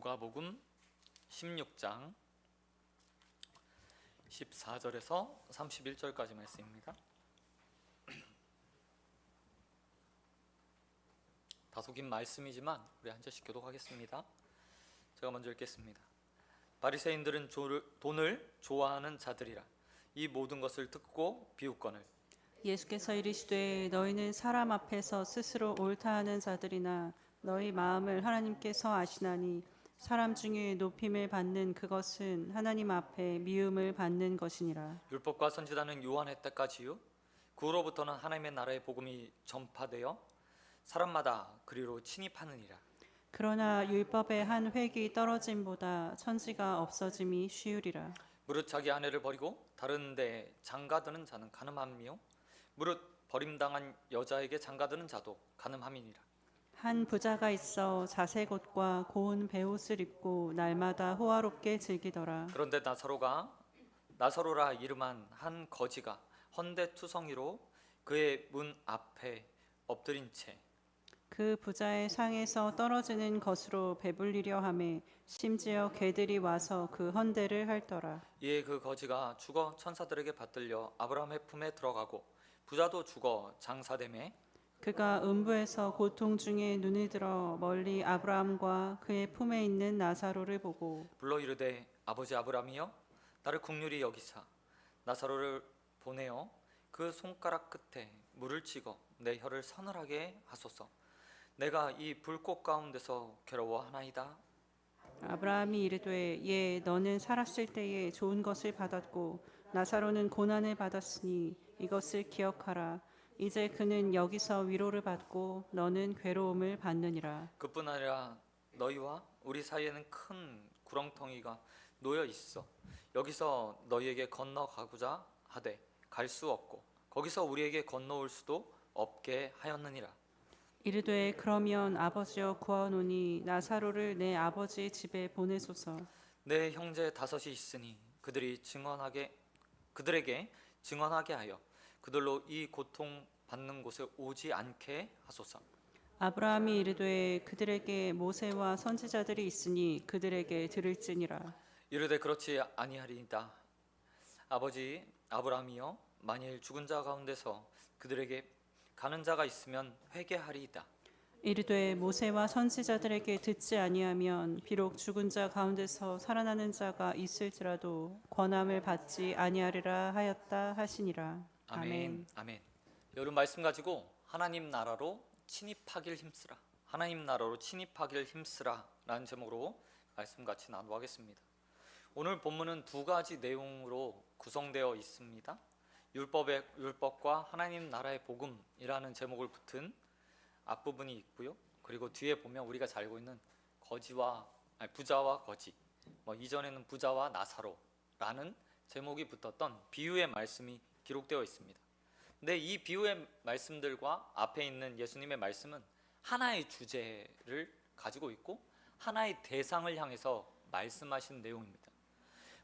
누가복음 16장 14절에서 31절까지 말씀입니다. 다소 긴 말씀이지만 우리 한 절씩 교독하겠습니다. 제가 먼저 읽겠습니다. 바리새인들은 돈을 좋아하는 자들이라. 이 모든 것을 듣고 비웃거늘 예수께서 이르시되 너희는 사람 앞에서 스스로 옳다 하는 자들이나 너희 마음을 하나님께서 아시나니 사람 중에 높임을 받는 그것은 하나님 앞에 미움을 받는 것이니라. 율법과 선지자는 요한의 때까지요 그 후로부터는 하나님의 나라의 복음이 전파되어 사람마다 그리로 침입하느니라. 그러나 율법의 한 획이 떨어짐보다 천지가 없어짐이 쉬우리라. 무릇 자기 아내를 버리고 다른 데 장가드는 자는 가늠함이요 무릇 버림당한 여자에게 장가드는 자도 가늠함이니라. 한 부자가 있어 자색 옷과 고운 베옷을 입고 날마다 호화롭게 즐기더라. 그런데 나사로라 이름한 한 거지가 헌데투성이로 그의 문 앞에 엎드린 채 그 부자의 상에서 떨어지는 것으로 배불리려 하매 심지어 개들이 와서 그 헌대를 핥더라. 이에 그 거지가 죽어 천사들에게 받들려 아브라함의 품에 들어가고 부자도 죽어 장사되매 그가 음부에서 고통 중에 눈을 들어 멀리 아브라함과 그의 품에 있는 나사로를 보고 불러 이르되 아버지 아브라함이여 나를 긍휼히 여기사 나사로를 보내어 그 손가락 끝에 물을 찍어 내 혀를 서늘하게 하소서. 내가 이 불꽃 가운데서 괴로워하나이다. 아브라함이 이르되 예 너는 살았을 때에 좋은 것을 받았고 나사로는 고난을 받았으니 이것을 기억하라. 이제 그는 여기서 위로를 받고 너는 괴로움을 받느니라. 그뿐 아니라 너희와 우리 사이에는 큰 구렁텅이가 놓여 있어. 여기서 너희에게 건너가고자 하되 갈 수 없고 거기서 우리에게 건너올 수도 없게 하였느니라. 이르되 그러면 아버지여 구하노니 나사로를 내 아버지 집에 보내소서. 내 형제 다섯이 있으니 그들에게 증언하게 하여 그들로 이 고통 받는 곳에 오지 않게 하소서. 아브라함이 이르되 그들에게 모세와 선지자들이 있으니 그들에게 들을지니라. 이르되 그렇지 아니하리이다. 아버지 아브라함이여 만일 죽은 자 가운데서 그들에게 가는 자가 있으면 회개하리이다. 이르되 모세와 선지자들에게 듣지 아니하면 비록 죽은 자 가운데서 살아나는 자가 있을지라도 권함을 받지 아니하리라 하였다 하시니라. 아멘. 아멘. 여러분 말씀 가지고 하나님 나라로 침입하길 힘쓰라. 하나님 나라로 침입하길 힘쓰라 라는 제목으로 말씀 같이 나누어 하겠습니다. 오늘 본문은 두 가지 내용으로 구성되어 있습니다. 율법과 하나님 나라의 복음이라는 제목을 붙은 앞부분이 있고요. 그리고 뒤에 보면 우리가 잘 알고 있는 부자와 거지, 이전에는 부자와 나사로라는 제목이 붙었던 비유의 말씀이 기록되어 있습니다. 근데 이 비유의 말씀들과 앞에 있는 예수님의 말씀은 하나의 주제를 가지고 있고 하나의 대상을 향해서 말씀하신 내용입니다.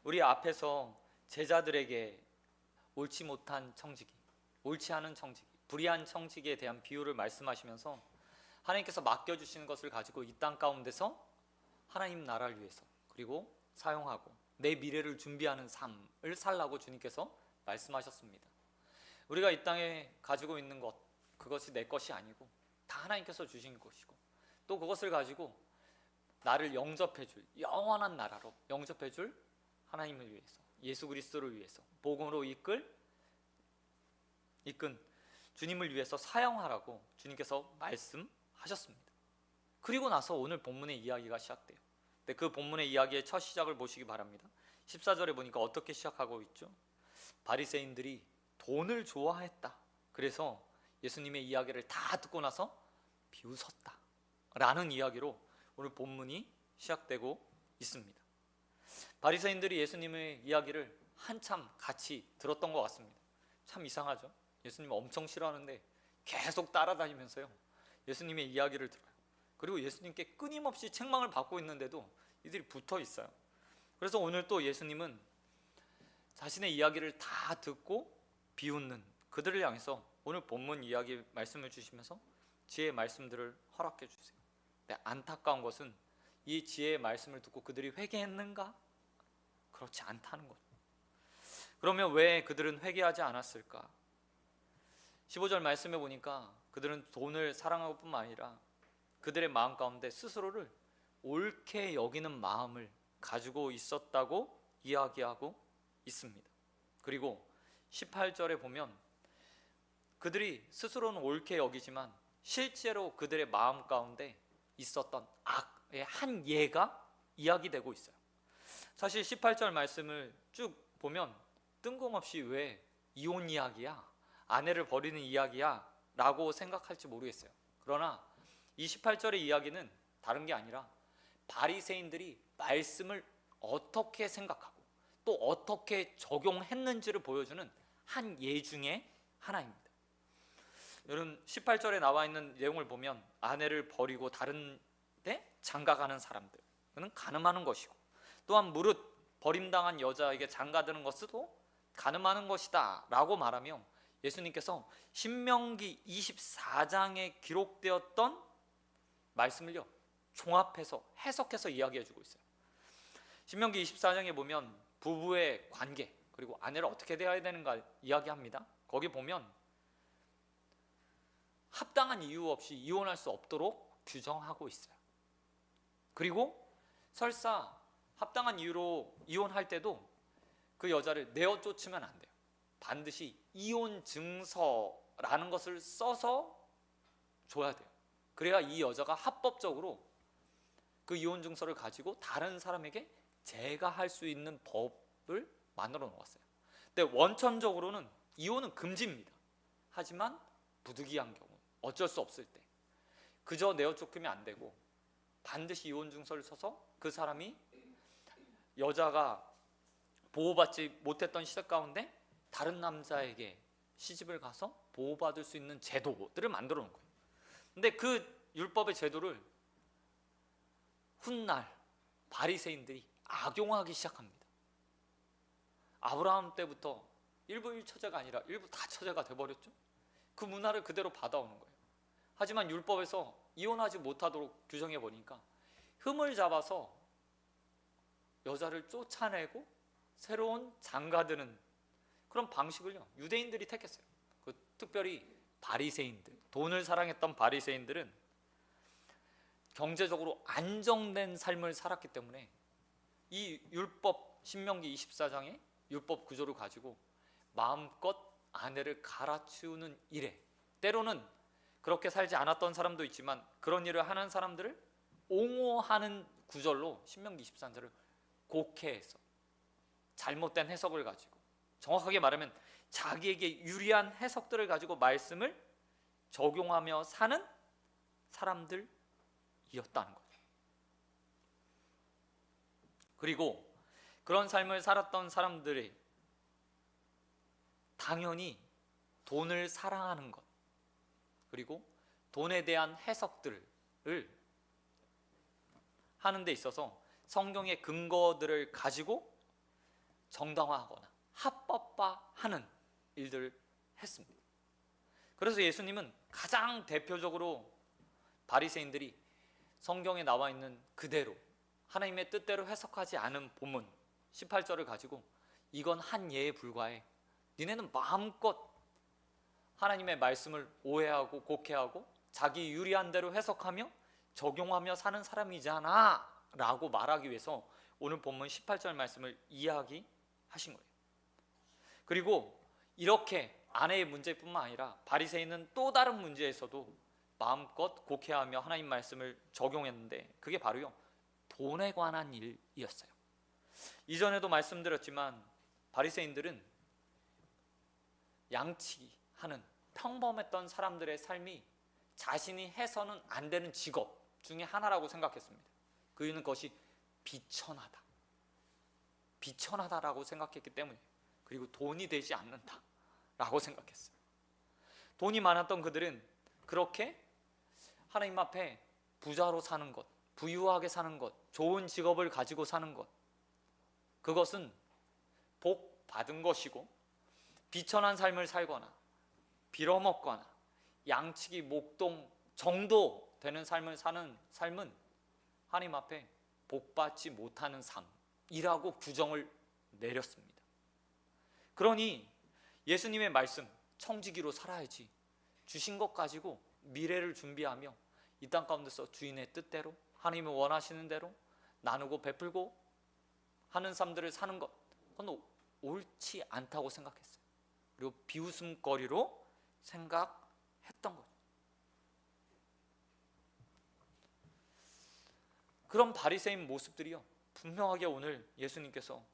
우리 앞에서 제자들에게 옳지 못한 청지기, 옳지 않은 청지기, 불의한 청지기에 대한 비유를 말씀하시면서 하나님께서 맡겨주시는 것을 가지고 이 땅 가운데서 하나님 나라를 위해서 그리고 사용하고 내 미래를 준비하는 삶을 살라고 주님께서 말씀하셨습니다. 우리가 이 땅에 가지고 있는 것, 그것이 내 것이 아니고 다 하나님께서 주신 것이고 또 그것을 가지고 나를 영접해줄 영원한 나라로 영접해줄 하나님을 위해서, 예수 그리스도를 위해서, 복음으로 이끈 주님을 위해서 사용하라고 주님께서 말씀하셨습니다. 그리고 나서 오늘 본문의 이야기가 시작돼요. 근데 그 본문의 이야기의 첫 시작을 보시기 바랍니다. 14절에 보니까 어떻게 시작하고 있죠? 바리새인들이 돈을 좋아했다. 그래서 예수님의 이야기를 다 듣고 나서 비웃었다 라는 이야기로 오늘 본문이 시작되고 있습니다. 바리새인들이 예수님의 이야기를 한참 같이 들었던 것 같습니다. 참 이상하죠? 예수님 엄청 싫어하는데 계속 따라다니면서요 예수님의 이야기를 들어요. 그리고 예수님께 끊임없이 책망을 받고 있는데도 이들이 붙어 있어요. 그래서 오늘 또 예수님은 자신의 이야기를 다 듣고 비웃는 그들을 향해서 오늘 본문 이야기 말씀을 주시면서 지혜의 말씀들을 허락해 주세요. 근데 안타까운 것은 이 지혜의 말씀을 듣고 그들이 회개했는가? 그렇지 않다는 거죠. 그러면 왜 그들은 회개하지 않았을까? 15절 말씀해 보니까 그들은 돈을 사랑하고 뿐만 아니라 그들의 마음 가운데 스스로를 옳게 여기는 마음을 가지고 있었다고 이야기하고 있습니다. 그리고 18절에 보면 그들이 스스로는 옳게 여기지만 실제로 그들의 마음 가운데 있었던 악의 한 예가 이야기되고 있어요. 사실 18절 말씀을 쭉 보면 뜬금없이 왜 이혼 이야기야? 아내를 버리는 이야기야? 라고 생각할지 모르겠어요. 그러나 이 18절의 이야기는 다른 게 아니라 바리새인들이 말씀을 어떻게 생각하고 또 어떻게 적용했는지를 보여주는 한 예 중에 하나입니다. 여러분 18절에 나와 있는 내용을 보면 아내를 버리고 다른 데 장가가는 사람들, 그는 간음하는 것이고, 또한 무릇 버림당한 여자에게 장가드는 것도 간음하는 것이다 라고 말하며 예수님께서 신명기 24장에 기록되었던 말씀을요 종합해서 해석해서 이야기해 주고 있어요. 신명기 24장에 보면 부부의 관계 그리고 아내를 어떻게 대해야 되는가 이야기합니다. 거기 보면 합당한 이유 없이 이혼할 수 없도록 규정하고 있어요. 그리고 설사 합당한 이유로 이혼할 때도 그 여자를 내어 쫓으면 안 돼요. 반드시 이혼 증서라는 것을 써서 줘야 돼요. 그래야 이 여자가 합법적으로 그 이혼 증서를 가지고 다른 사람에게 제가할 수 있는 법을 만들어 놓았어요. 근데 원천적으로는 이혼은 금지입니다. 하지만 부득이한 경우 어쩔 수 없을 때 그저 내어 쫓기면 안 되고 반드시 이혼 증서를 써서 그 사람이 여자가 보호받지 못했던 시대 가운데 다른 남자에게 시집을 가서 보호받을 수 있는 제도들을 만들어 놓은 거예요. 근데 그 율법의 제도를 훗날 바리새인들이 악용하기 시작합니다. 아브라함 때부터 일부 1처제가 아니라 일부 다처제가 돼버렸죠. 그 문화를 그대로 받아오는 거예요. 하지만 율법에서 이혼하지 못하도록 규정해 보니까 흠을 잡아서 여자를 쫓아내고 새로운 장가드는 그런 방식을요 유대인들이 택했어요. 특별히 바리새인들, 돈을 사랑했던 바리새인들은 경제적으로 안정된 삶을 살았기 때문에 이 율법 신명기 24장의 율법 구조를 가지고 마음껏 아내를 갈아치우는 일에, 때로는 그렇게 살지 않았던 사람도 있지만 그런 일을 하는 사람들을 옹호하는 구절로 신명기 24장을 곡해해서 잘못된 해석을 가지고, 정확하게 말하면 자기에게 유리한 해석들을 가지고 말씀을 적용하며 사는 사람들이었다는 거죠. 그리고 그런 삶을 살았던 사람들이 당연히 돈을 사랑하는 것, 그리고 돈에 대한 해석들을 하는 데 있어서 성경의 근거들을 가지고 정당화하거나 합법화하는 일들을 했습니다. 그래서 예수님은 가장 대표적으로 바리새인들이 성경에 나와 있는 그대로 하나님의 뜻대로 해석하지 않은 본문 18절을 가지고 이건 한 예에 불과해, 니네는 마음껏 하나님의 말씀을 오해하고 곡해하고 자기 유리한 대로 해석하며 적용하며 사는 사람이잖아 라고 말하기 위해서 오늘 본문 18절 말씀을 이야기하신 거예요. 그리고 이렇게 아내의 문제뿐만 아니라 바리새인은 또 다른 문제에서도 마음껏 곡해하며 하나님 말씀을 적용했는데 그게 바로요 돈에 관한 일이었어요. 이전에도 말씀드렸지만 바리새인들은 양치하는 평범했던 사람들의 삶이 자신이 해서는 안 되는 직업 중에 하나라고 생각했습니다. 그 이유는 그것이 비천하다라고 생각했기 때문에, 그리고 돈이 되지 않는다라고 생각했어요. 돈이 많았던 그들은 그렇게 하나님 앞에 부자로 사는 것, 부유하게 사는 것, 좋은 직업을 가지고 사는 것, 그것은 복 받은 것이고, 비천한 삶을 살거나 빌어먹거나 양치기 목동 정도 되는 삶을 사는 삶은 하나님 앞에 복받지 못하는 삶이라고 규정을 내렸습니다. 그러니 예수님의 말씀, 청지기로 살아야지, 주신 것 가지고 미래를 준비하며 이 땅 가운데서 주인의 뜻대로 하나님이 원하시는 대로 나누고 베풀고 하는 삶들을 사는 것, 그건 옳지 않다고 생각했어요. 그리고 비웃음거리로 생각했던 거죠. 그런 바리새인 모습들이요, 분명하게 오늘 예수님께서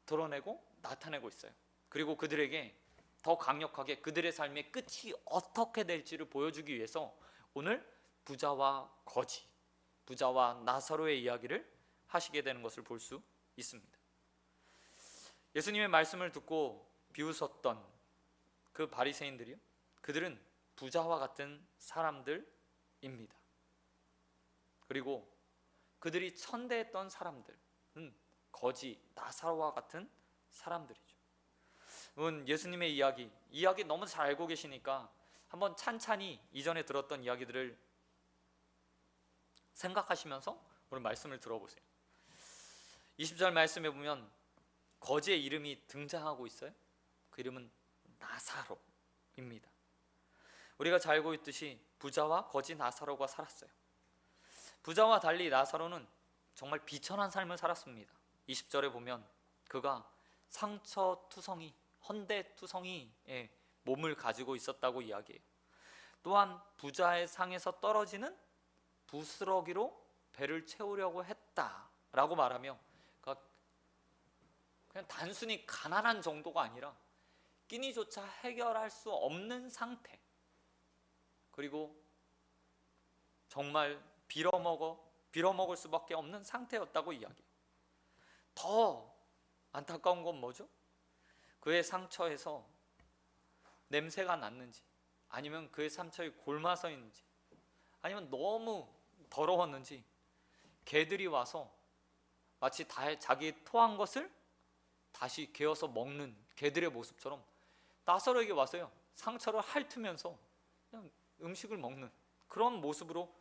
드러내고 나타내고 있어요. 그리고 그들에게 더 강력하게 그들의 삶의 끝이 어떻게 될지를 보여주기 위해서 오늘 부자와 거지, 부자와 나사로의 이야기를 하시게 되는 것을 볼 수 있습니다. 예수님의 말씀을 듣고 비웃었던 그 바리새인들이요, 그들은 부자와 같은 사람들입니다. 그리고 그들이 천대했던 사람들은 거지, 나사로와 같은 사람들이죠. 여러분, 예수님의 이야기 너무 잘 알고 계시니까 한번 찬찬히 이전에 들었던 이야기들을 생각하시면서 오늘 말씀을 들어보세요. 20절 말씀에 보면 거지의 이름이 등장하고 있어요. 그 이름은 나사로입니다. 우리가 잘 알고 있듯이 부자와 거지 나사로가 살았어요. 부자와 달리 나사로는 정말 비천한 삶을 살았습니다. 20절에 보면 그가 상처투성이, 헌대투성이의 몸을 가지고 있었다고 이야기해요. 또한 부자의 상에서 떨어지는 부스러기로 배를 채우려고 했다라고 말하며, 그러니까 그냥 단순히 가난한 정도가 아니라 끼니조차 해결할 수 없는 상태, 그리고 정말 빌어먹을 수밖에 없는 상태였다고 이야기해요. 더 안타까운 건 뭐죠? 그의 상처에서 냄새가 났는지, 아니면 그의 상처에 골마서 있는지, 아니면 너무 더러웠는지 개들이 와서 마치 자기 토한 것을 다시 개어서 먹는 개들의 모습처럼 나사로에게 와서요, 상처를 핥으면서 그냥 음식을 먹는 그런 모습으로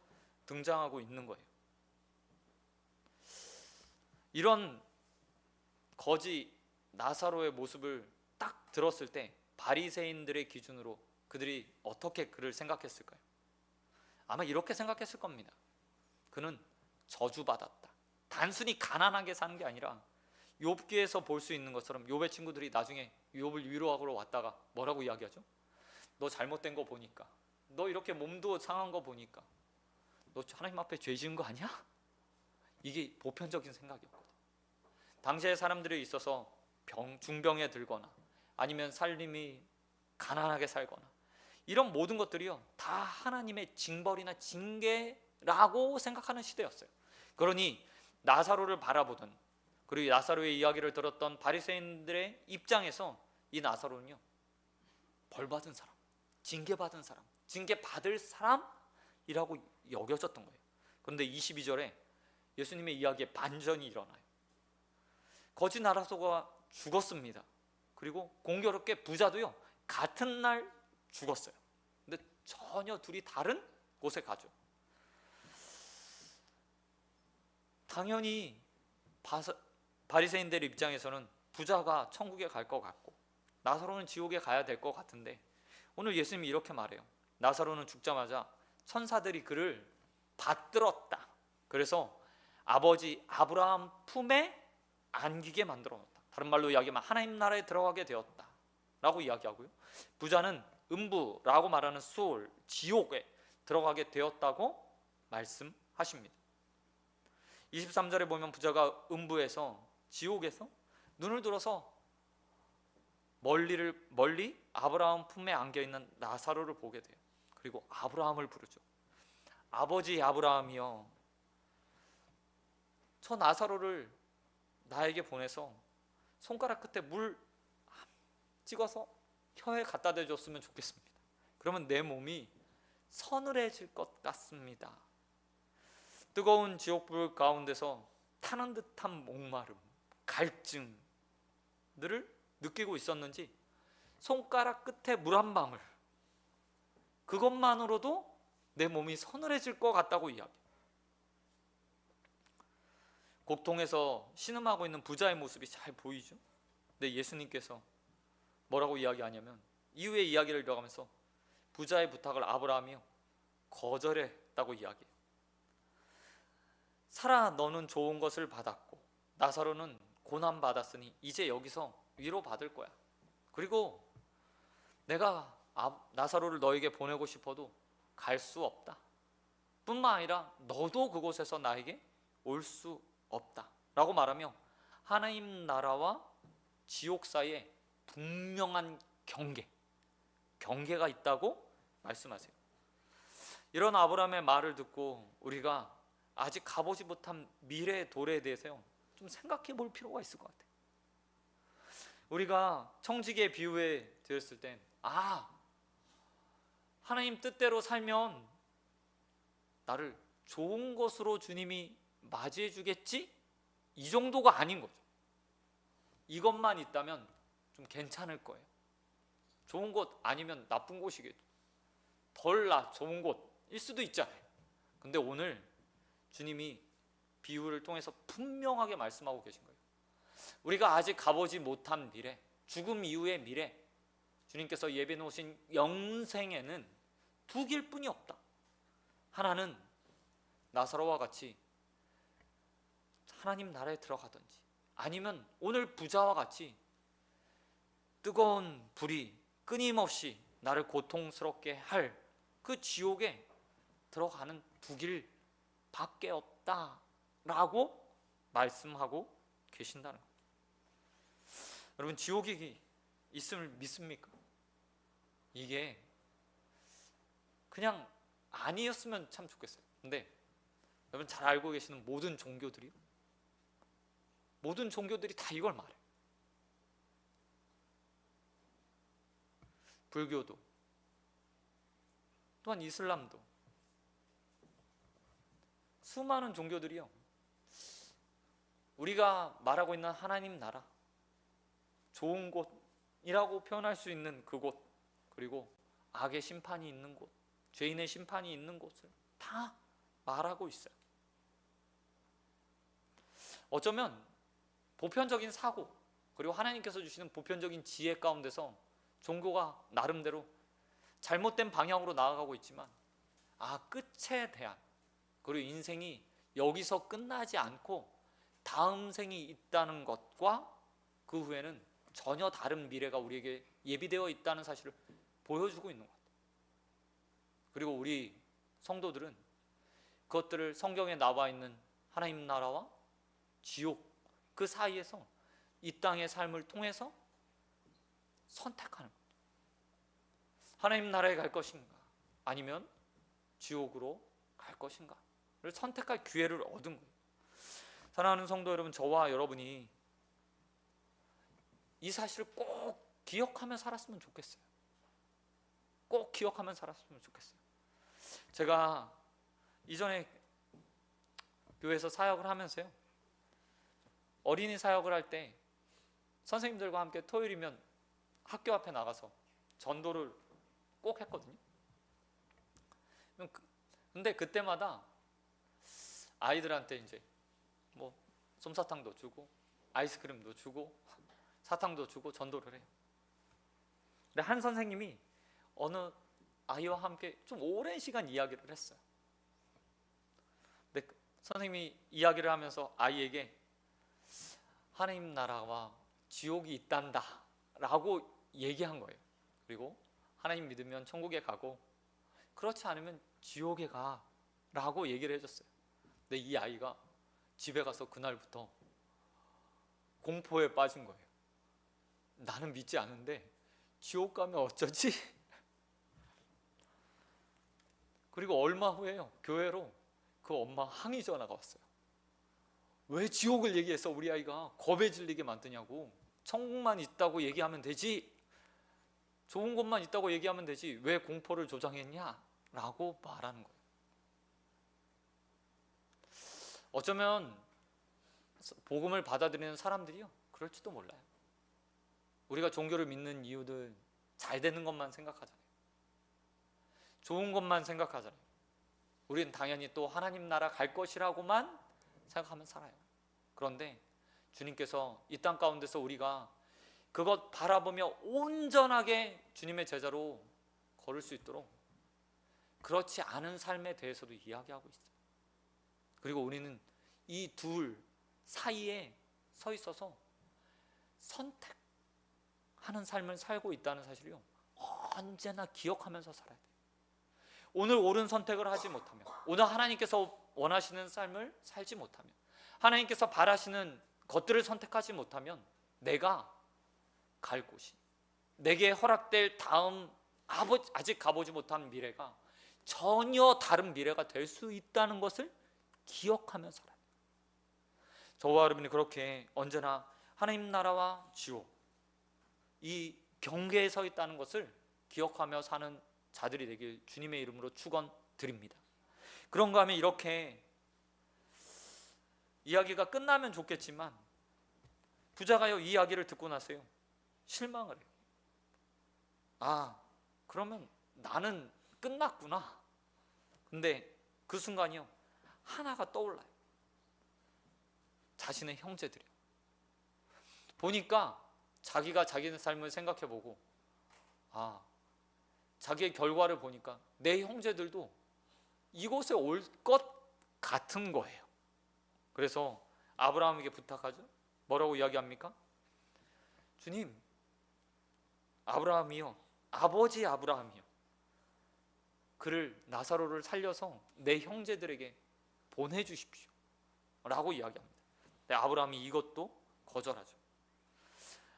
등장하고 있는 거예요. 이런 거지 나사로의 모습을 딱 들었을 때 바리새인들의 기준으로 그들이 어떻게 그를 생각했을까요? 아마 이렇게 생각했을 겁니다. 그는 저주받았다. 단순히 가난하게 사는 게 아니라 욥기에서 볼 수 있는 것처럼 욥의 친구들이 나중에 욥을 위로하러 왔다가 뭐라고 이야기하죠? 너 잘못된 거 보니까, 너 이렇게 몸도 상한 거 보니까 너 하나님 앞에 죄 지은 거 아니야? 이게 보편적인 생각이었거든. 당시의 사람들에 있어서 중병에 들거나 아니면 삶이 가난하게 살거나 이런 모든 것들이요, 다 하나님의 징벌이나 징계라고 생각하는 시대였어요. 그러니 나사로를 바라보던, 그리고 나사로의 이야기를 들었던 바리새인들의 입장에서 이 나사로는요, 벌받은 사람, 징계받은 사람, 징계받을 사람이라고 여겨졌던 거예요. 그런데 22절에 예수님의 이야기에 반전이 일어나요. 거지 나사로가 죽었습니다. 그리고 공교롭게 부자도요, 같은 날 죽었어요. 근데 전혀 둘이 다른 곳에 가죠. 당연히 바리새인들 입장에서는 부자가 천국에 갈 것 같고 나사로는 지옥에 가야 될 것 같은데, 오늘 예수님이 이렇게 말해요. 나사로는 죽자마자 천사들이 그를 받들었다. 그래서 아버지 아브라함 품에 안기게 만들어 놓았다. 다른 말로 이야기하면 하나님 나라에 들어가게 되었다 라고 이야기하고요, 부자는 음부라고 말하는 수올, 지옥에 들어가게 되었다고 말씀하십니다. 23절에 보면 부자가 음부에서, 지옥에서 눈을 들어서 멀리 아브라함 품에 안겨있는 나사로를 보게 돼요. 그리고 아브라함을 부르죠. 아버지 아브라함이여, 저 나사로를 나에게 보내서 손가락 끝에 물 찍어서 혀에 갖다 대줬으면 좋겠습니다. 그러면 내 몸이 서늘해질 것 같습니다. 뜨거운 지옥불 가운데서 타는 듯한 목마름, 갈증들을 느끼고 있었는지 손가락 끝에 물 한 방울, 그것만으로도 내 몸이 서늘해질 것 같다고 이야기해요. 복통에서 신음하고 있는 부자의 모습이 잘 보이죠. 근데 예수님께서 뭐라고 이야기하냐면 이후의 이야기를 이어가면서 부자의 부탁을 아브라함이 거절했다고 이야기해요. 사라, 너는 좋은 것을 받았고 나사로는 고난 받았으니 이제 여기서 위로받을 거야. 그리고 내가 나사로를 너에게 보내고 싶어도 갈 수 없다. 뿐만 아니라 너도 그곳에서 나에게 올 수 없다 라고 말하며 하나님 나라와 지옥 사이에 분명한 경계가 있다고 말씀하세요. 이런 아브라함의 말을 듣고 우리가 아직 가보지 못한 미래의 도래에 대해서 좀 생각해 볼 필요가 있을 것 같아요. 우리가 청지기의 비유에 들었을 땐 하나님 뜻대로 살면 나를 좋은 것으로 주님이 맞이해 주겠지? 이 정도가 아닌 거죠. 이것만 있다면 좀 괜찮을 거예요. 좋은 곳 아니면 나쁜 곳이겠죠. 좋은 곳일 수도 있잖아요. 근데 오늘 주님이 비유를 통해서 분명하게 말씀하고 계신 거예요. 우리가 아직 가보지 못한 미래, 죽음 이후의 미래, 주님께서 예비해 놓으신 영생에는 두 길뿐이 없다. 하나는 나사로와 같이 하나님 나라에 들어가든지, 아니면 오늘 부자와 같이 뜨거운 불이 끊임없이 나를 고통스럽게 할 그 지옥에 들어가는 두 길밖에 없다라고 말씀하고 계신다는 거예요. 여러분, 지옥이 있음을 믿습니까? 이게 그냥 아니었으면 참 좋겠어요. 근데 여러분 잘 알고 계시는 모든 종교들이 다 이걸 말해요. 불교도, 또한 이슬람도, 수많은 종교들이요, 우리가 말하고 있는 하나님 나라, 좋은 곳이라고 표현할 수 있는 그곳, 그리고 악의 심판이 있는 곳, 죄인의 심판이 있는 곳을 다 말하고 있어요. 어쩌면 보편적인 사고, 그리고 하나님께서 주시는 보편적인 지혜 가운데서 종교가 나름대로 잘못된 방향으로 나아가고 있지만, 끝에 대한, 그리고 인생이 여기서 끝나지 않고 다음 생이 있다는 것과 그 후에는 전혀 다른 미래가 우리에게 예비되어 있다는 사실을 보여주고 있는 것 같아요. 그리고 우리 성도들은 그것들을 성경에 나와 있는 하나님 나라와 지옥 그 사이에서 이 땅의 삶을 통해서 선택하는 거예요. 하나님 나라에 갈 것인가, 아니면 지옥으로 갈 것인가를 선택할 기회를 얻은 거예요. 사랑하는 성도 여러분, 저와 여러분이 이 사실을 꼭 기억하며 살았으면 좋겠어요. 꼭 기억하며 살았으면 좋겠어요. 제가 이전에 교회에서 사역을 하면서요, 어린이 사역을 할 때 선생님들과 함께 토요일이면 학교 앞에 나가서 전도를 꼭 했거든요. 근데 그때마다 아이들한테 이제 뭐 솜사탕도 주고 아이스크림도 주고 사탕도 주고 전도를 해요. 근데 한 선생님이 어느 아이와 함께 좀 오랜 시간 이야기를 했어요. 근데 선생님이 이야기를 하면서 아이에게 하나님 나라와 지옥이 있단다 라고 얘기한 거예요. 그리고 하나님 믿으면 천국에 가고 그렇지 않으면 지옥에 가 라고 얘기를 해줬어요. 근데 이 아이가 집에 가서 그날부터 공포에 빠진 거예요. 나는 믿지 않는데 지옥 가면 어쩌지? 그리고 얼마 후에요, 교회로 그 엄마 항의 전화가 왔어요. 왜 지옥을 얘기해서 우리 아이가 겁에 질리게 만드냐고. 천국만 있다고 얘기하면 되지, 좋은 곳만 있다고 얘기하면 되지, 왜 공포를 조장했냐 라고 말하는 거예요. 어쩌면 복음을 받아들이는 사람들이요, 그럴지도 몰라요. 우리가 종교를 믿는 이유들 잘 되는 것만 생각하잖아요. 좋은 것만 생각하잖아요. 우리는 당연히 또 하나님 나라 갈 것이라고만 생각하면 살아요. 그런데 주님께서 이 땅 가운데서 우리가 그것 바라보며 온전하게 주님의 제자로 걸을 수 있도록 그렇지 않은 삶에 대해서도 이야기하고 있어요. 그리고 우리는 이 둘 사이에 서 있어서 선택하는 삶을 살고 있다는 사실이요, 언제나 기억하면서 살아야 돼요. 오늘 옳은 선택을 하지 못하면, 오늘 하나님께서 원하시는 삶을 살지 못하면, 하나님께서 바라시는 것들을 선택하지 못하면 내가 갈 곳이, 내게 허락될 다음 아직 가보지 못한 미래가 전혀 다른 미래가 될 수 있다는 것을 기억하며 살아요. 저와 여러분이 그렇게 언제나 하나님 나라와 지옥, 이 경계에 서 있다는 것을 기억하며 사는 자들이 되길 주님의 이름으로 축원드립니다. 그런가 하면 이렇게 이야기가 끝나면 좋겠지만 부자가요, 이 이야기를 듣고 나서요 실망을 해요. 아, 그러면 나는 끝났구나. 근데 그 순간이요 하나가 떠올라요. 자신의 형제들이요. 보니까 자기가 자기의 삶을 생각해보고, 아, 자기의 결과를 보니까 내 형제들도 이곳에 올 것 같은 거예요. 그래서 아브라함에게 부탁하죠. 뭐라고 이야기합니까? 주님, 아브라함이요, 아버지 아브라함이요, 그를, 나사로를 살려서 내 형제들에게 보내주십시오 라고 이야기합니다. 근데 아브라함이 이것도 거절하죠.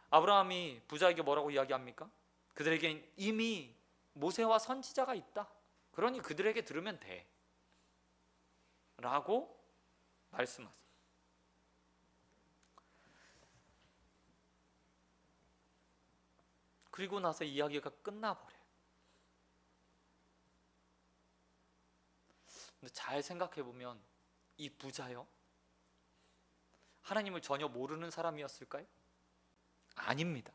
아브라함이 부자에게 뭐라고 이야기합니까? 그들에겐 이미 모세와 선지자가 있다. 그러니 그들에게 들으면 돼 라고 말씀하세요. 그리고 나서 이야기가 끝나버려요. 근데 잘 생각해보면 이 부자요, 하나님을 전혀 모르는 사람이었을까요? 아닙니다.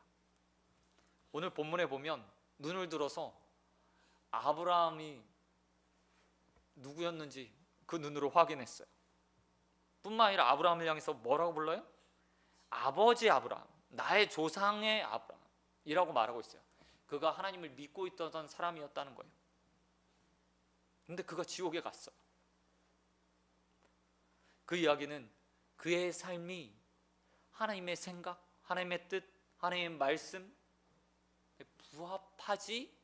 오늘 본문에 보면 눈을 들어서 아브라함이 누구였는지 그 눈으로 확인했어요. 뿐만 아니라 아브라함을 향해서 뭐라고 불러요? 아버지 아브라함, 나의 조상의 아브라함이라고 말하고 있어요. 그가 하나님을 믿고 있던 사람이었다는 거예요. 근데 그가 지옥에 갔어요. 그 이야기는 그의 삶이 하나님의 생각, 하나님의 뜻, 하나님의 말씀 부합하지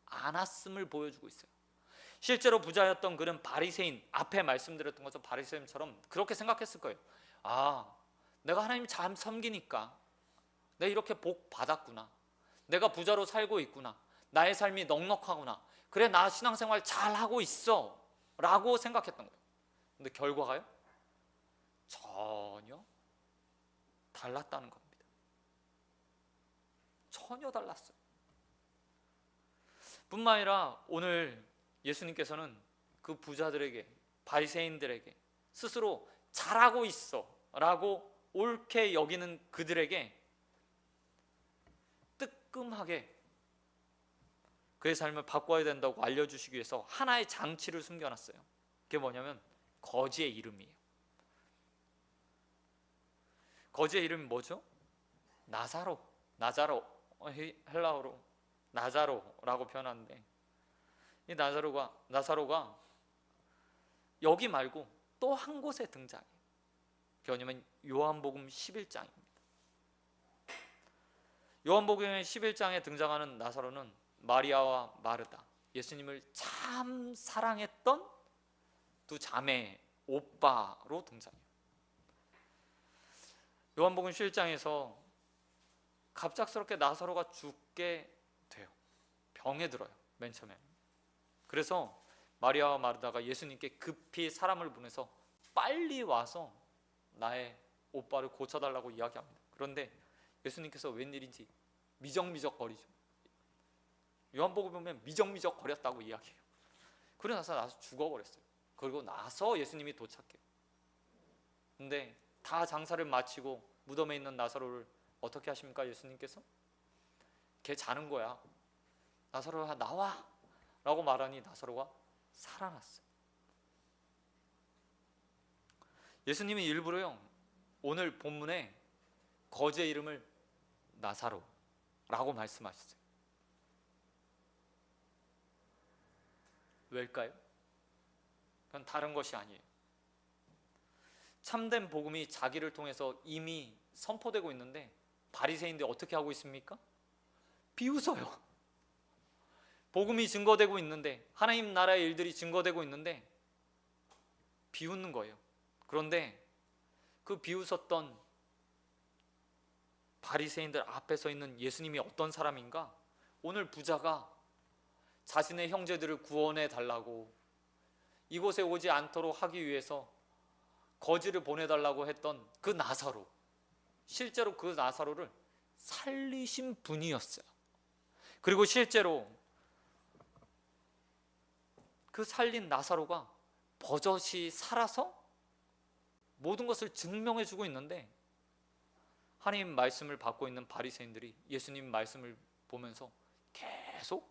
않았음을 보여주고 있어요. 실제로 부자였던 그는 바리새인, 앞에 말씀드렸던 것처럼 바리새인처럼 그렇게 생각했을 거예요. 아, 내가 하나님 잘 섬기니까 내가 이렇게 복 받았구나, 내가 부자로 살고 있구나, 나의 삶이 넉넉하구나, 그래 나 신앙생활 잘하고 있어 라고 생각했던 거예요. 근데 결과가요 전혀 달랐다는 겁니다. 전혀 달랐어요. 뿐만 아니라 오늘 예수님께서는 그 부자들에게, 바리새인들에게 스스로 잘하고 있어 라고 옳게 여기는 그들에게 뜨끔하게 그의 삶을 바꿔야 된다고 알려주시기 위해서 하나의 장치를 숨겨놨어요. 그게 뭐냐면 거지의 이름이에요. 거지의 이름이 뭐죠? 나자로, 헬라어로 나자로라고 표현하는데, 이 나사로가 여기 말고 또 한 곳에 등장해요. 그게 뭐냐면 요한복음 11장입니다. 요한복음 11장에 등장하는 나사로는 마리아와 마르다, 예수님을 참 사랑했던 두 자매 오빠로 등장해요. 요한복음 11장에서 갑작스럽게 나사로가 죽게 돼요. 병에 들어요, 맨 처음에. 그래서 마리아와 마르다가 예수님께 급히 사람을 보내서 빨리 와서 나의 오빠를 고쳐달라고 이야기합니다. 그런데 예수님께서 웬일인지 미적미적거리죠. 요한복음 보면 미적미적거렸다고 이야기해요. 그러고 나서 죽어버렸어요. 그리고 나서 예수님이 도착해요. 근데 다 장사를 마치고 무덤에 있는 나사로를 어떻게 하십니까? 예수님께서 걔 자는 거야, 나사로야 나와 라고 말하니 나사로가 살아났어요. 예수님이 일부러요 오늘 본문에 거지의 이름을 나사로라고 말씀하셨어요. 왜일까요? 그건 다른 것이 아니에요. 참된 복음이 자기를 통해서 이미 선포되고 있는데 바리새인들이 어떻게 하고 있습니까? 비웃어요. 복음이 증거되고 있는데, 하나님 나라의 일들이 증거되고 있는데 비웃는 거예요. 그런데 그 비웃었던 바리새인들 앞에 서 있는 예수님이 어떤 사람인가? 오늘 부자가 자신의 형제들을 구원해 달라고, 이곳에 오지 않도록 하기 위해서 거지를 보내달라고 했던 그 나사로, 실제로 그 나사로를 살리신 분이었어요. 그리고 실제로 그 살린 나사로가 버젓이 살아서 모든 것을 증명해 주고 있는데, 하나님 말씀을 받고 있는 바리새인들이 예수님 말씀을 보면서 계속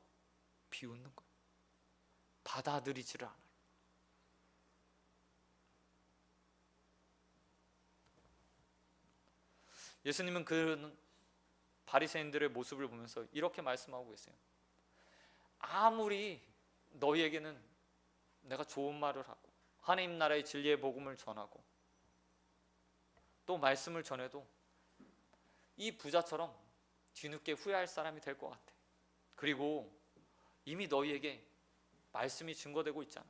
비웃는 거예요. 받아들이지를 않아요. 예수님은 그 바리새인들의 모습을 보면서 이렇게 말씀하고 계세요. 아무리 너희에게는 내가 좋은 말을 하고 하나님 나라의 진리의 복음을 전하고 또 말씀을 전해도 이 부자처럼 뒤늦게 후회할 사람이 될 것 같아. 그리고 이미 너희에게 말씀이 증거되고 있잖아.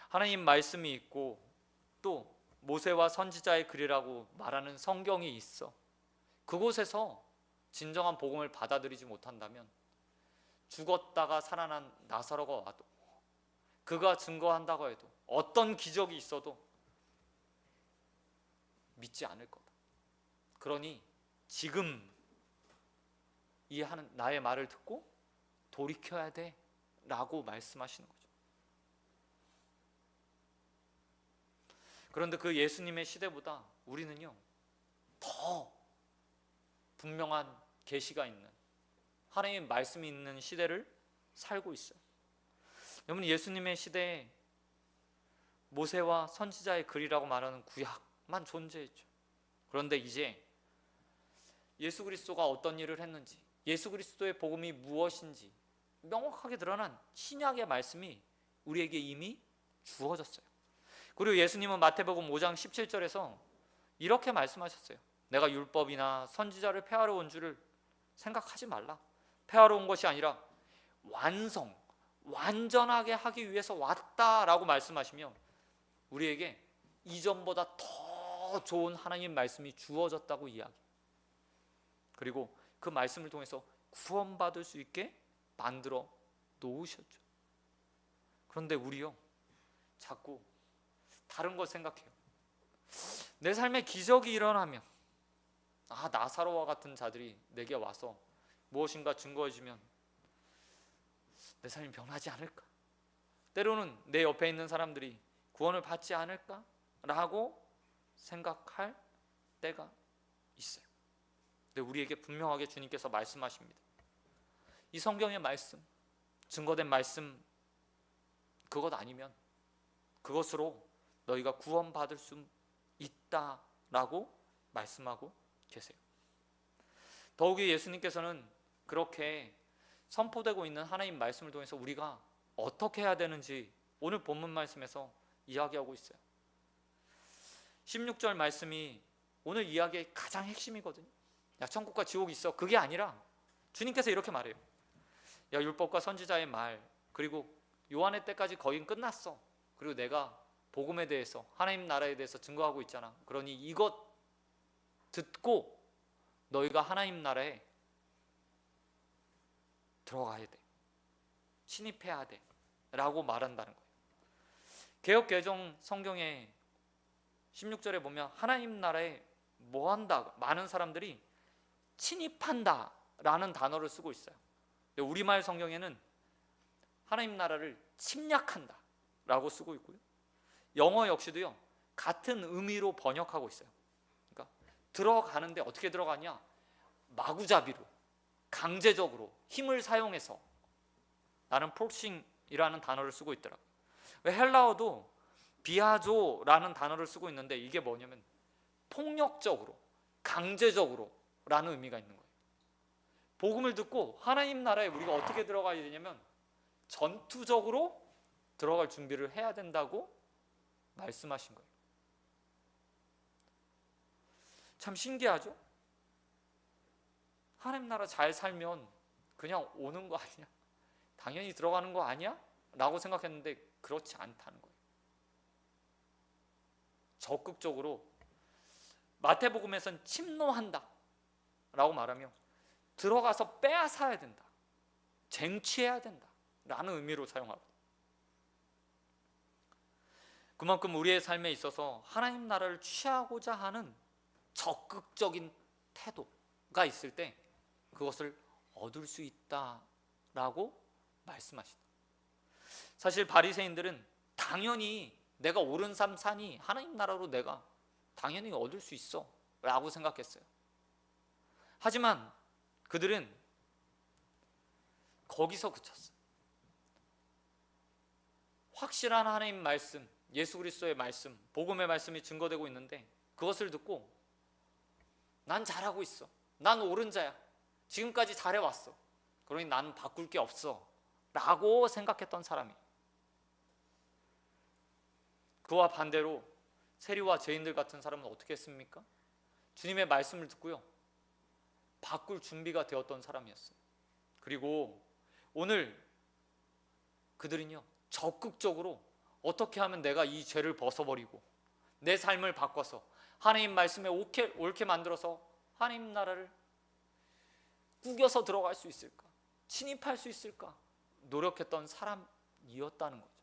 하나님 말씀이 있고 또 모세와 선지자의 글이라고 말하는 성경이 있어. 그곳에서 진정한 복음을 받아들이지 못한다면 죽었다가 살아난 나사로가 와도, 그가 증거한다고 해도, 어떤 기적이 있어도 믿지 않을 거다. 그러니 지금 이 나의 말을 듣고 돌이켜야 돼 라고 말씀하시는 거죠. 그런데 그 예수님의 시대보다 우리는요 더 분명한 계시가 있는, 하나님의 말씀이 있는 시대를 살고 있어요. 여러분, 예수님의 시대에 모세와 선지자의 글이라고 말하는 구약만 존재했죠. 그런데 이제 예수 그리스도가 어떤 일을 했는지, 예수 그리스도의 복음이 무엇인지 명확하게 드러난 신약의 말씀이 우리에게 이미 주어졌어요. 그리고 예수님은 마태복음 5장 17절에서 이렇게 말씀하셨어요. 내가 율법이나 선지자를 폐하러 온 줄을 생각하지 말라. 폐하러 온 것이 아니라 완전하게 하기 위해서 왔다라고 말씀하시며 우리에게 이전보다 더 좋은 하나님 말씀이 주어졌다고 이야기해요. 그리고 그 말씀을 통해서 구원받을 수 있게 만들어 놓으셨죠. 그런데 우리요 자꾸 다른 걸 생각해요. 내 삶에 기적이 일어나면 나사로와 같은 자들이 내게 와서 무엇인가 증거해주면 내 삶이 변하지 않을까? 때로는 내 옆에 있는 사람들이 구원을 받지 않을까? 라고 생각할 때가 있어요. 근데 우리에게 분명하게 주님께서 말씀하십니다. 이 성경의 말씀, 증거된 말씀, 그것 아니면 그것으로 너희가 구원받을 수 있다라고 말씀하고 계세요. 더욱이 예수님께서는 그렇게 선포되고 있는 하나님 말씀을 통해서 우리가 어떻게 해야 되는지 오늘 본문 말씀에서 이야기하고 있어요. 16절 말씀이 오늘 이야기의 가장 핵심이거든요. 야, 천국과 지옥이 있어. 그게 아니라 주님께서 이렇게 말해요. 야, 율법과 선지자의 말, 그리고 요한의 때까지 거의 끝났어. 그리고 내가 복음에 대해서, 하나님 나라에 대해서 증거하고 있잖아. 그러니 이것 듣고 너희가 하나님 나라에 들어가야 돼. 침입해야 돼. 라고 말한다는 거예요. 개역개정 성경에 16절에 보면 하나님 나라에 뭐 한다? 많은 사람들이 침입한다 라는 단어를 쓰고 있어요. 우리말 성경에는 하나님 나라를 침략한다 라고 쓰고 있고요. 영어 역시도요 같은 의미로 번역하고 있어요. 그러니까 들어가는데 어떻게 들어가냐? 마구잡이로, 강제적으로, 힘을 사용해서. 나는 포싱이라는 단어를 쓰고 있더라고요. 헬라어도 비아조라는 단어를 쓰고 있는데 이게 뭐냐면 폭력적으로, 강제적으로 라는 의미가 있는 거예요. 복음을 듣고 하나님 나라에 우리가 어떻게 들어가야 되냐면 전투적으로 들어갈 준비를 해야 된다고 말씀하신 거예요. 참 신기하죠? 하나님 나라 잘 살면 그냥 오는 거 아니야? 당연히 들어가는 거 아니야? 라고 생각했는데 그렇지 않다는 거예요. 적극적으로, 마태복음에서는 침노한다 라고 말하며 들어가서 빼앗아야 된다, 쟁취해야 된다 라는 의미로 사용하고, 그만큼 우리의 삶에 있어서 하나님 나라를 취하고자 하는 적극적인 태도가 있을 때 그것을 얻을 수 있다라고 말씀하시다. 사실 바리새인들은 당연히 내가 옳은 삶 사니 하나님 나라로 내가 당연히 얻을 수 있어 라고 생각했어요. 하지만 그들은 거기서 그쳤어요. 확실한 하나님 말씀, 예수 그리스도의 말씀, 복음의 말씀이 증거되고 있는데 그것을 듣고 난 잘하고 있어, 난 옳은 자야, 지금까지 잘해왔어, 그러니 나는 바꿀 게 없어 라고 생각했던 사람이, 그와 반대로 세리와 죄인들 같은 사람은 어떻게 했습니까? 주님의 말씀을 듣고요, 바꿀 준비가 되었던 사람이었어요. 그리고 오늘 그들은요, 적극적으로 어떻게 하면 내가 이 죄를 벗어버리고 내 삶을 바꿔서 하나님 말씀에 옳게 만들어서 하나님 나라를 꾸겨서 들어갈 수 있을까, 침입할 수 있을까 노력했던 사람이었다는 거죠.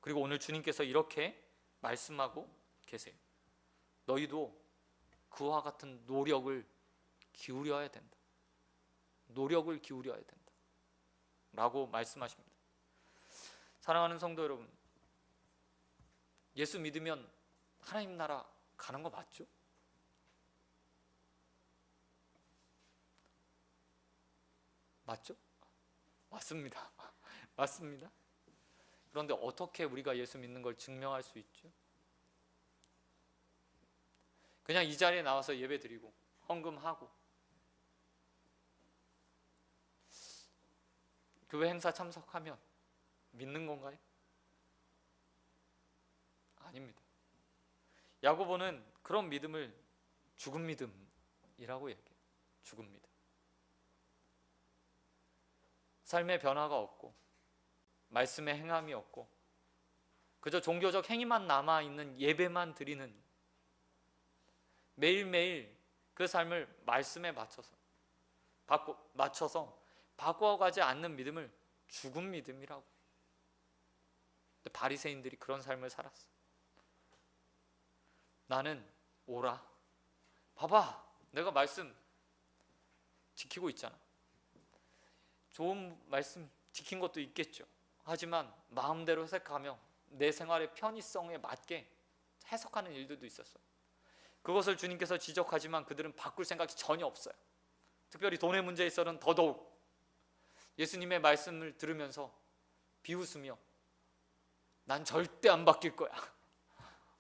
그리고 오늘 주님께서 이렇게 말씀하고 계세요. 너희도 그와 같은 노력을 기울여야 된다, 노력을 기울여야 된다 라고 말씀하십니다. 사랑하는 성도 여러분, 예수 믿으면 하나님 나라 가는 거 맞죠? 맞죠? 맞습니다. 맞습니다. 그런데 어떻게 우리가 예수 믿는 걸 증명할 수 있죠? 그냥 이 자리에 나와서 예배 드리고 헌금하고 교회 행사 참석하면 믿는 건가요? 아닙니다. 야고보는 그런 믿음을 죽은 믿음이라고 얘기해요. 죽은 믿음. 삶의 변화가 없고 말씀의 행함이 없고 그저 종교적 행위만 남아있는 예배만 드리는, 매일매일 그 삶을 말씀에 맞춰서 바꿔가지 않는 믿음을 죽은 믿음이라고. 근데 바리새인들이 그런 삶을 살았어. 나는 오라, 봐봐, 내가 말씀 지키고 있잖아. 좋은 말씀 지킨 것도 있겠죠. 하지만 마음대로 해석하며 내 생활의 편의성에 맞게 해석하는 일들도 있었어. 그것을 주님께서 지적하지만 그들은 바꿀 생각이 전혀 없어요. 특별히 돈의 문제에 있어서는 더더욱 예수님의 말씀을 들으면서 비웃으며 난 절대 안 바뀔 거야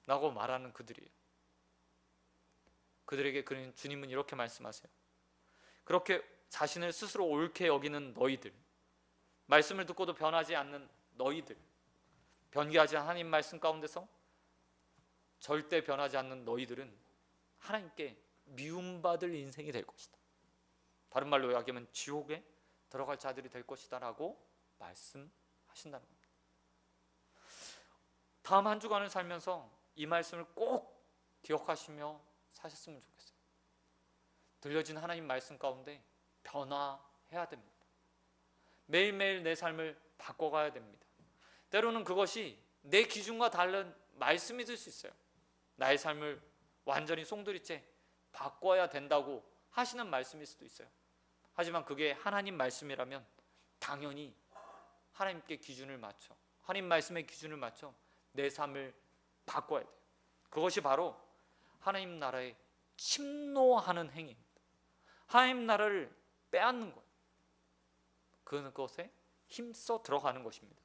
라고 말하는 그들이에요. 그들에게 주님은 이렇게 말씀하세요. 그렇게 자신을 스스로 옳게 여기는 너희들, 말씀을 듣고도 변하지 않는 너희들, 변개하지 않은 하나님 말씀 가운데서 절대 변하지 않는 너희들은 하나님께 미움받을 인생이 될 것이다. 다른 말로 이야기하면 지옥에 들어갈 자들이 될 것이다 라고 말씀하신다는 겁니다. 다음 한 주간을 살면서 이 말씀을 꼭 기억하시며 사셨으면 좋겠어요. 들려진 하나님 말씀 가운데 변화해야 됩니다. 매일매일 내 삶을 바꿔가야 됩니다. 때로는 그것이 내 기준과 다른 말씀이 될 수 있어요. 나의 삶을 완전히 송두리째 바꿔야 된다고 하시는 말씀일 수도 있어요. 하지만 그게 하나님 말씀이라면 당연히 하나님께 기준을 맞춰, 하나님 말씀의 기준을 맞춰 내 삶을 바꿔야 돼요. 그것이 바로 하나님 나라에 침노하는 행위입니다. 하나님 나라를 빼앗는 거예요. 그것에 힘써 들어가는 것입니다.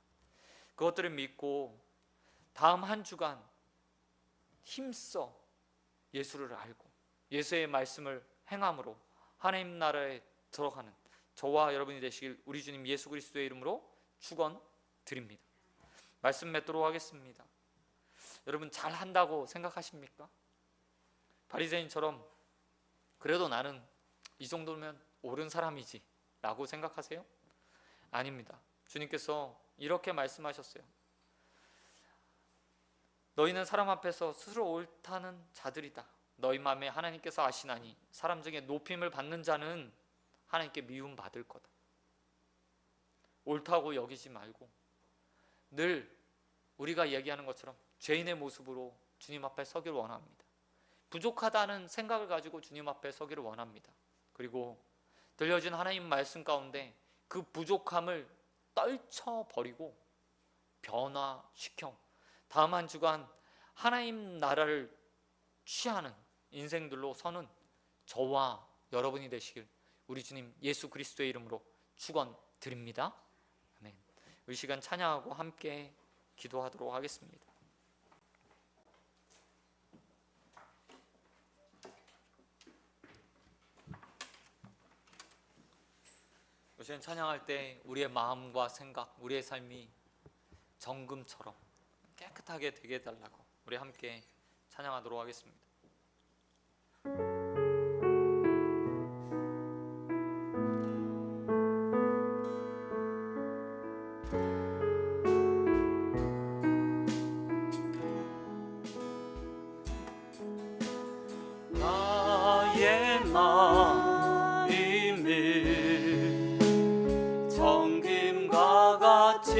그것들을 믿고 다음 한 주간 힘써 예수를 알고 예수의 말씀을 행함으로 하나님 나라에 들어가는 저와 여러분이 되시길 우리 주님 예수 그리스도의 이름으로 축원드립니다. 말씀 맺도록 하겠습니다. 여러분 잘한다고 생각하십니까? 바리새인처럼 그래도 나는 이 정도면 옳은 사람이지 라고 생각하세요? 아닙니다. 주님께서 이렇게 말씀하셨어요. 너희는 사람 앞에서 스스로 옳다는 자들이다. 너희 마음에 하나님께서 아시나니 사람 중에 높임을 받는 자는 하나님께 미움 받을 거다. 옳다고 여기지 말고 늘 우리가 얘기하는 것처럼 죄인의 모습으로 주님 앞에 서기를 원합니다. 부족하다는 생각을 가지고 주님 앞에 서기를 원합니다. 그리고 들려진 하나님 말씀 가운데 그 부족함을 떨쳐버리고 변화시켜 다음 한 주간 하나님 나라를 취하는 인생들로 서는 저와 여러분이 되시길 우리 주님 예수 그리스도의 이름으로 축원드립니다. 아멘. 이 시간 찬양하고 함께 기도하도록 하겠습니다. 이 시간 찬양할 때 우리의 마음과 생각, 우리의 삶이 정금처럼 깨끗하게 되게 해달라고 우리 함께 찬양하도록 하겠습니다. 나의 마음이 정금과 같이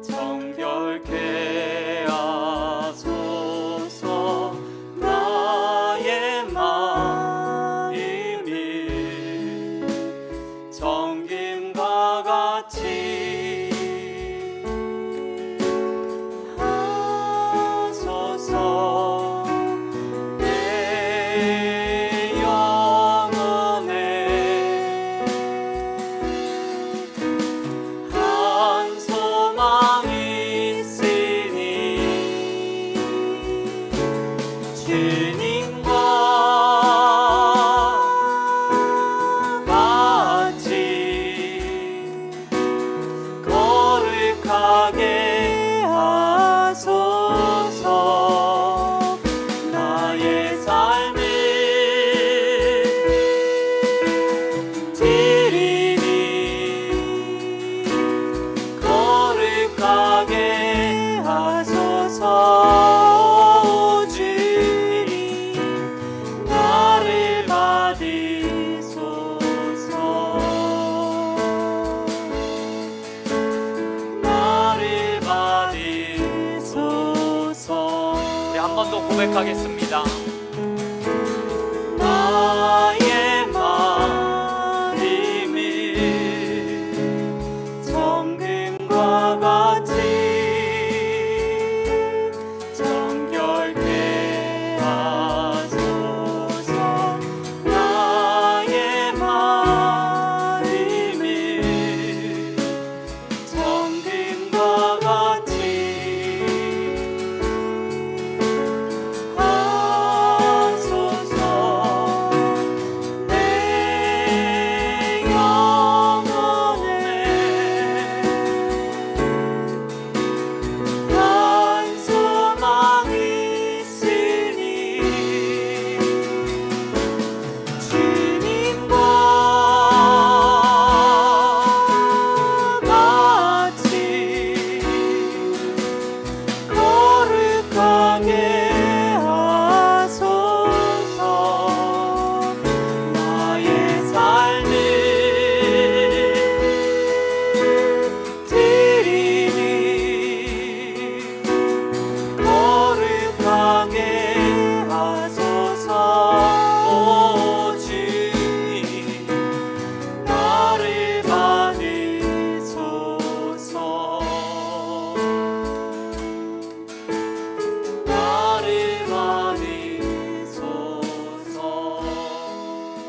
정결케 하소서. 나의 마음이 정금과 같이 하소서. 내 영혼에 한 소망이 있으니 주님과 같이 거룩하게 하소서. 나의 삶을 드리니 거룩하게 하소서. 주님 나를 받으소서. 나를 받으소서. 우리 한 번 더 고백하겠습니다. 나의 마음이 정금과 같이 정결케 하소서. 나의 마음이 정금과 같이 하소서. 내 영혼에 한 소망이 있으니 주님과 같이 거룩하게 하소서. 나의 삶을 드리니 거룩하게 하소서. 오 주님 나를 받으소서. 나를 받으소서.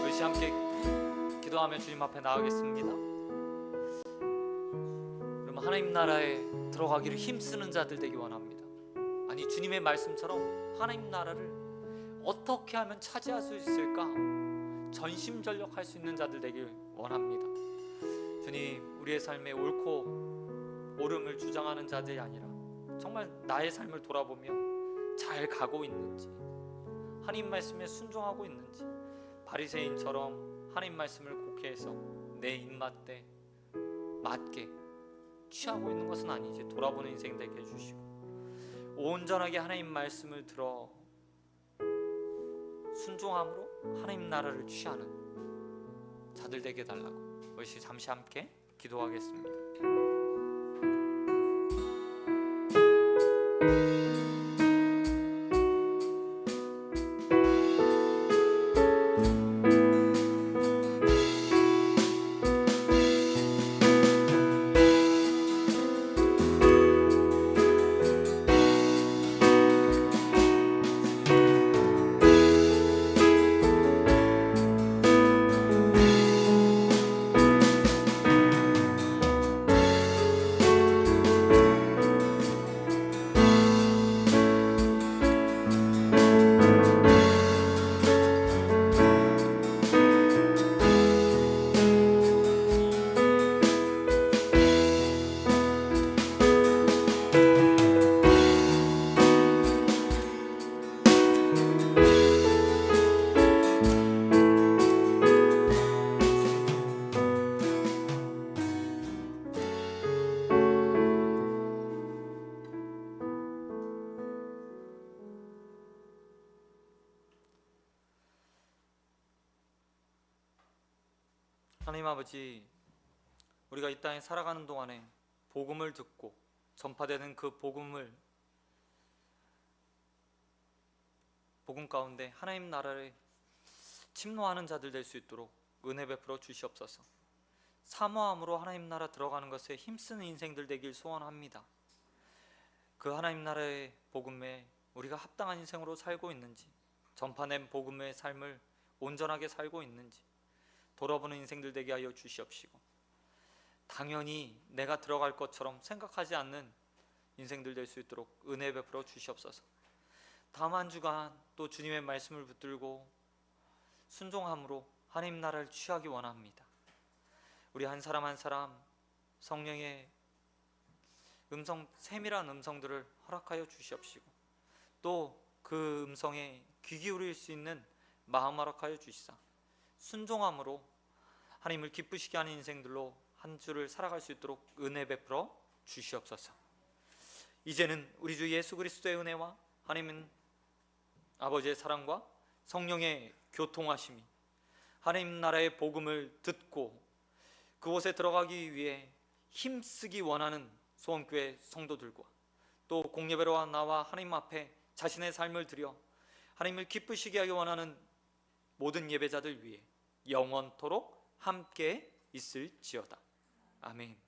우리 시 함께 기도하며 주님 앞에 나가겠습니다. 그럼 하나님 나라에 들어가기를 힘쓰는 자들 되기 원합니다. 아니 주님의 말씀처럼 하나님 나라를 어떻게 하면 차지할 수 있을까 전심전력할 수 있는 자들 되길 원합니다. 주님, 우리의 삶에 옳고 옳음을 주장하는 자들이 아니라 정말 나의 삶을 돌아보며 잘 가고 있는지, 하나님 말씀에 순종하고 있는지, 바리새인처럼 하나님 말씀을 곡해해서 내 입맛에 맞게 취하고 있는 것은 아니지 돌아보는 인생 되게 해주시고, 온전하게 하나님 말씀을 들어 순종함으로 하나님 나라를 취하는 자들 되게 해달라고 우리 잠시 함께 기도하겠습니다. 하나님 아버지, 우리가 이 땅에 살아가는 동안에 복음을 듣고 전파되는 그 복음 가운데 하나님 나라를 침노하는 자들 될 수 있도록 은혜 베풀어 주시옵소서. 사모함으로 하나님 나라 들어가는 것에 힘쓰는 인생들 되길 소원합니다. 그 하나님 나라의 복음에 우리가 합당한 인생으로 살고 있는지, 전파된 복음의 삶을 온전하게 살고 있는지 돌아보는 인생들 되게 하여 주시옵시고, 당연히 내가 들어갈 것처럼 생각하지 않는 인생들 될 수 있도록 은혜 베풀어 주시옵소서. 다음 한 주간 또 주님의 말씀을 붙들고 순종함으로 하나님 나라를 취하기 원합니다. 우리 한 사람 한 사람 성령의 음성, 세밀한 음성들을 허락하여 주시옵시고, 또 그 음성에 귀 기울일 수 있는 마음 허락하여 주시사 순종함으로 하나님을 기쁘시게 하는 인생들로 한 주를 살아갈 수 있도록 은혜 베풀어 주시옵소서. 이제는 우리 주 예수 그리스도의 은혜와 하나님 아버지의 사랑과 성령의 교통하심이 하나님 나라의 복음을 듣고 그곳에 들어가기 위해 힘쓰기 원하는 소원교회 성도들과 또 공예배로와 나와 하나님 앞에 자신의 삶을 드려 하나님을 기쁘시게 하기 원하는 모든 예배자들 위해 영원토록 함께 있을지어다. 아멘.